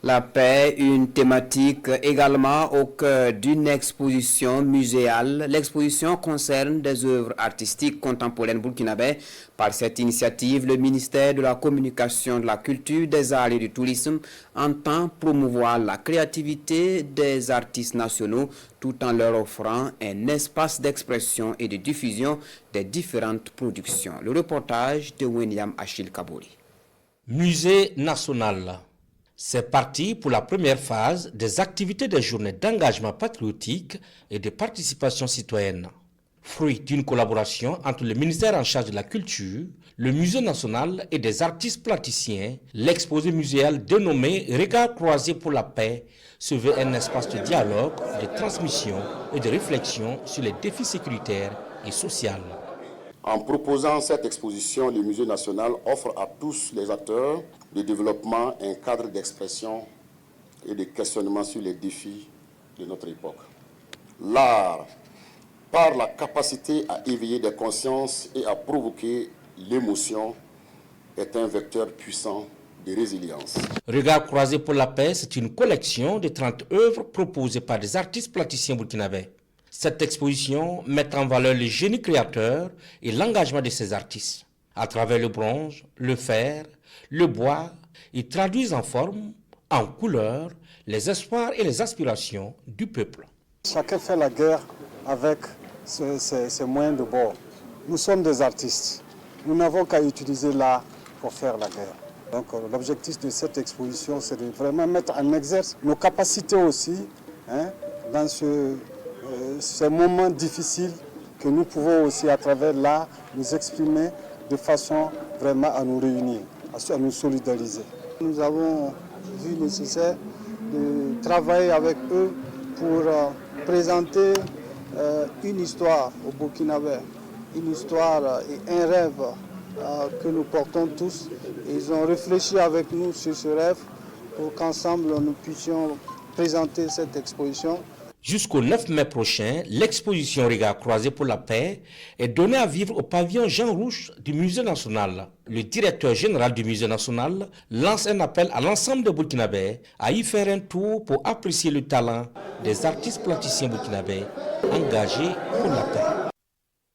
La paix, une thématique également au cœur d'une exposition muséale. L'exposition concerne des œuvres artistiques contemporaines burkinabè. Par cette initiative, le ministère de la Communication, de la Culture, des Arts et du Tourisme entend promouvoir la créativité des artistes nationaux tout en leur offrant un espace d'expression et de diffusion des différentes productions. Le reportage de William Achille Kabouri. Musée national. C'est parti pour la première phase des activités des journées d'engagement patriotique et de participation citoyenne. Fruit d'une collaboration entre le ministère en charge de la culture, le Musée national et des artistes plasticiens, l'exposé muséal dénommé Regards croisés pour la paix se veut un espace de dialogue, de transmission et de réflexion sur les défis sécuritaires et sociaux. En proposant cette exposition, le Musée national offre à tous les acteurs de développement un cadre d'expression et de questionnement sur les défis de notre époque. L'art, par la capacité à éveiller des consciences et à provoquer l'émotion, est un vecteur puissant de résilience. Regards croisés pour la paix, c'est une collection de 30 œuvres proposées par des artistes plasticiens burkinabè. Cette exposition met en valeur le génie créateur et l'engagement de ces artistes. À travers le bronze, le fer, le bois, ils traduisent en forme, en couleur, les espoirs et les aspirations du peuple. Chacun fait la guerre avec ses moyens de bord. Nous sommes des artistes. Nous n'avons qu'à utiliser l'art pour faire la guerre. Donc l'objectif de cette exposition, c'est de vraiment mettre en exergue nos capacités aussi dans ces moments difficiles que nous pouvons aussi à travers l'art nous exprimer de façon vraiment à nous réunir, à nous solidariser. Nous avons vu nécessaire de travailler avec eux pour présenter une histoire au Burkinabè, une histoire et un rêve que nous portons tous. Ils ont réfléchi avec nous sur ce rêve pour qu'ensemble nous puissions présenter cette exposition. Jusqu'au 9 mai prochain, l'exposition Regards croisés pour la paix est donnée à vivre au pavillon Jean Rouch du Musée national. Le directeur général du Musée national lance un appel à l'ensemble des Burkinabè à y faire un tour pour apprécier le talent des artistes plasticiens burkinabè engagés pour la paix.